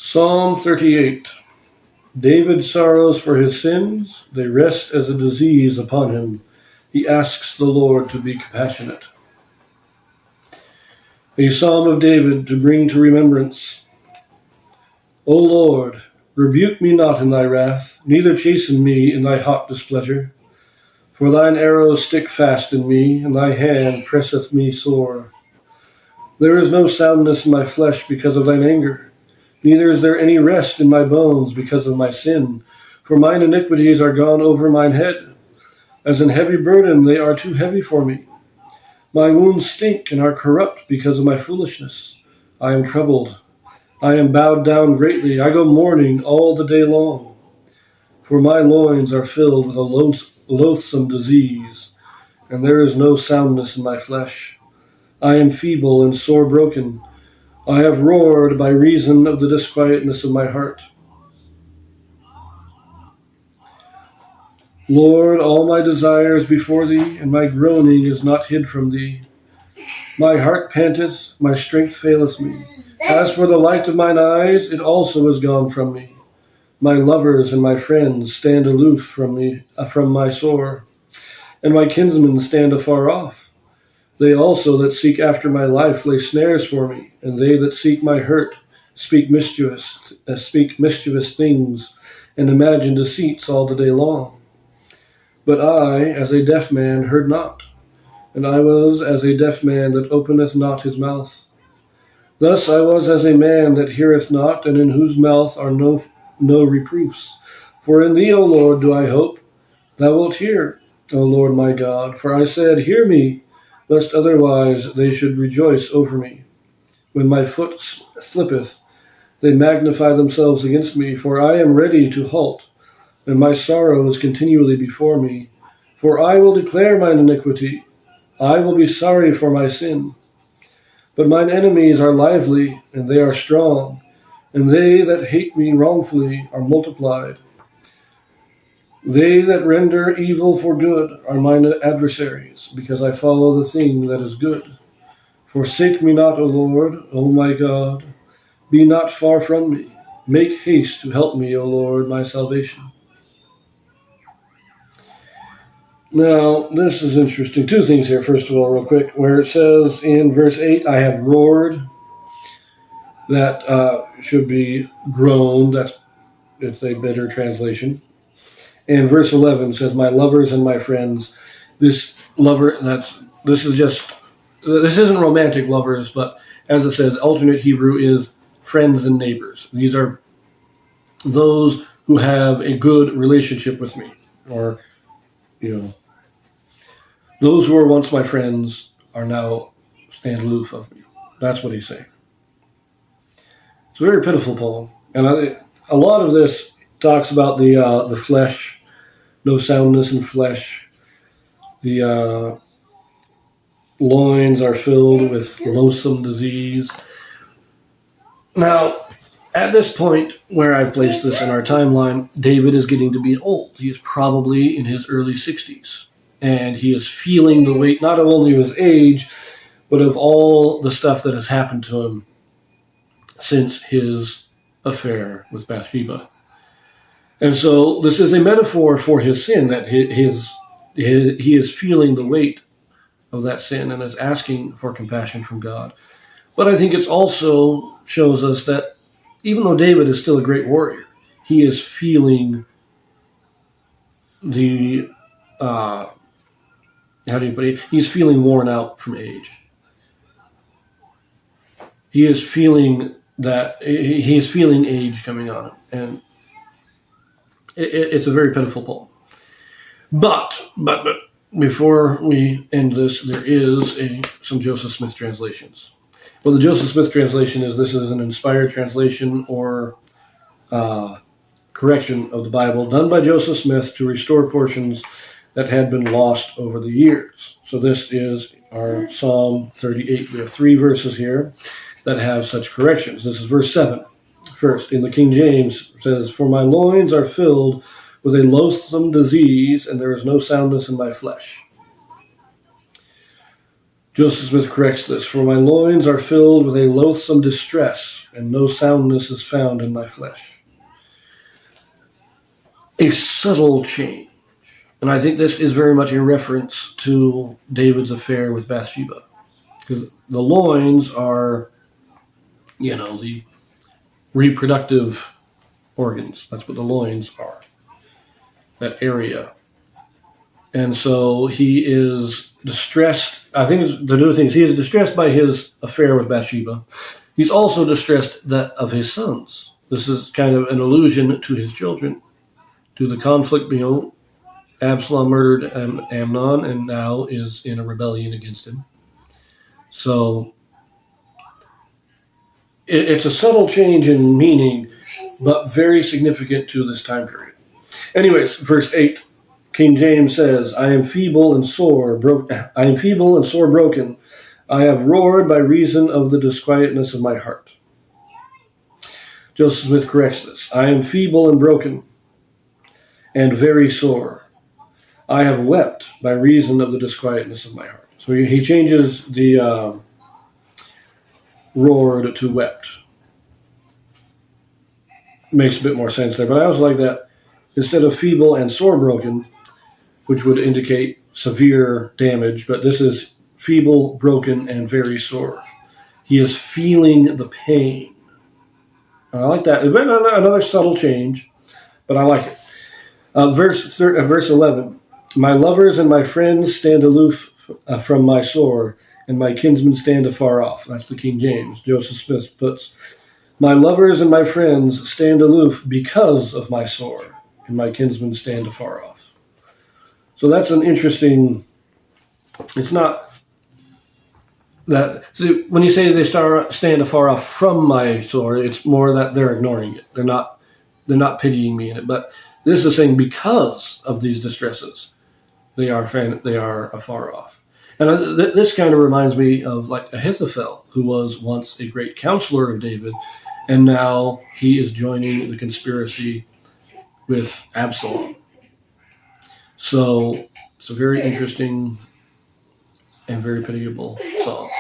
Psalm 38. David sorrows for his sins. They rest as a disease upon him. He asks the Lord to be compassionate. A psalm of David to bring to remembrance. O Lord, rebuke me not in thy wrath, neither chasten me in thy hot displeasure. For thine arrows stick fast in me, and thy hand presseth me sore. There is no soundness in my flesh because of thine anger, neither is there any rest in my bones because of my sin. For mine iniquities are gone over mine head. As an heavy burden they are too heavy for me. My wounds stink and are corrupt because of my foolishness. I am troubled. I am bowed down greatly. I go mourning all the day long. For my loins are filled with a loathsome disease, and there is no soundness in my flesh. I am feeble and sore broken. I have roared by reason of the disquietness of my heart. Lord, all my desires before thee, and my groaning is not hid from thee. My heart panteth, my strength faileth me. As for the light of mine eyes, it also is gone from me. My lovers and my friends stand aloof from me, from my sore, and my kinsmen stand afar off. They also that seek after my life lay snares for me, and they that seek my hurt speak mischievous things, and imagine deceits all the day long. But I, as a deaf man, heard not, and I was as a deaf man that openeth not his mouth. Thus I was as a man that heareth not, and in whose mouth are no reproofs. For in thee, O Lord, do I hope. Thou wilt hear, O Lord my God. For I said, hear me, lest otherwise they should rejoice over me. When my foot slippeth, they magnify themselves against me. For I am ready to halt, and my sorrow is continually before me. For I will declare mine iniquity. I will be sorry for my sin. But mine enemies are lively, and they are strong, and they that hate me wrongfully are multiplied. They that render evil for good are mine adversaries, because I follow the thing that is good. Forsake me not, O Lord, O my God. Be not far from me. Make haste to help me, O Lord, my salvation. Now, this is interesting. Two things here, first of all, real quick, where it says in verse 8, I have roared. That should be groaned. It's a better translation. And verse 11 says, my lovers and my friends. This isn't romantic lovers, but as it says, alternate Hebrew is friends and neighbors. These are those who have a good relationship with me, or, those who were once my friends are now stand aloof of me. That's what he's saying. It's a very pitiful poem. And a lot of this talks about the flesh, no soundness in flesh. The loins are filled with loathsome disease. Now, at this point where I've placed this in our timeline, David is getting to be old. He is probably in his early 60s. And he is feeling the weight, not only of his age, but of all the stuff that has happened to him since his affair with Bathsheba. And so this is a metaphor for his sin, that he is feeling the weight of that sin and is asking for compassion from God. But I think it also shows us that even though David is still a great warrior, he is feeling the he's feeling worn out from age. He is feeling age coming on him, and it's a very pitiful poem. But before we end this, there is some Joseph Smith translations. Well, the Joseph Smith translation this is an inspired translation or correction of the Bible done by Joseph Smith to restore portions that had been lost over the years. So this is our Psalm 38. We have 3 verses here that have such corrections. This is verse 7. First, in the King James, it says, for my loins are filled with a loathsome disease, and there is no soundness in my flesh. Joseph Smith corrects this. For my loins are filled with a loathsome distress, and no soundness is found in my flesh. A subtle change. And I think this is very much in reference to David's affair with Bathsheba. Because the loins are, the reproductive organs. That's what the loins are. That area. And so he is distressed. I think the new thing is he is distressed by his affair with Bathsheba. He's also distressed of his sons. This is kind of an allusion to his children, to the conflict. Absalom murdered Amnon and now is in a rebellion against him. So it's a subtle change in meaning, but very significant to this time period. Anyways, verse 8. King James says, I am feeble and sore broken. I have roared by reason of the disquietness of my heart. Joseph Smith corrects this. I am feeble and broken and very sore. I have wept by reason of the disquietness of my heart. So he changes the roared to wept. Makes a bit more sense there. But I also like that instead of feeble and sore broken, which would indicate severe damage, but this is feeble, broken, and very sore. He is feeling the pain. I like that. It's been another subtle change, but I like it. Verse 11. My lovers and my friends stand aloof from my sore, and my kinsmen stand afar off. That's the King James. Joseph Smith puts, my lovers and my friends stand aloof because of my sore, and my kinsmen stand afar off. So that's an interesting, it's not that, see, when you say they stand afar off from my sore, it's more that they're ignoring it. They're not pitying me in it. But this is saying because of these distresses, they are afar off. And this kind of reminds me of like Ahithophel, who was once a great counselor of David, and now he is joining the conspiracy with Absalom. So it's a very interesting and very pitiable psalm.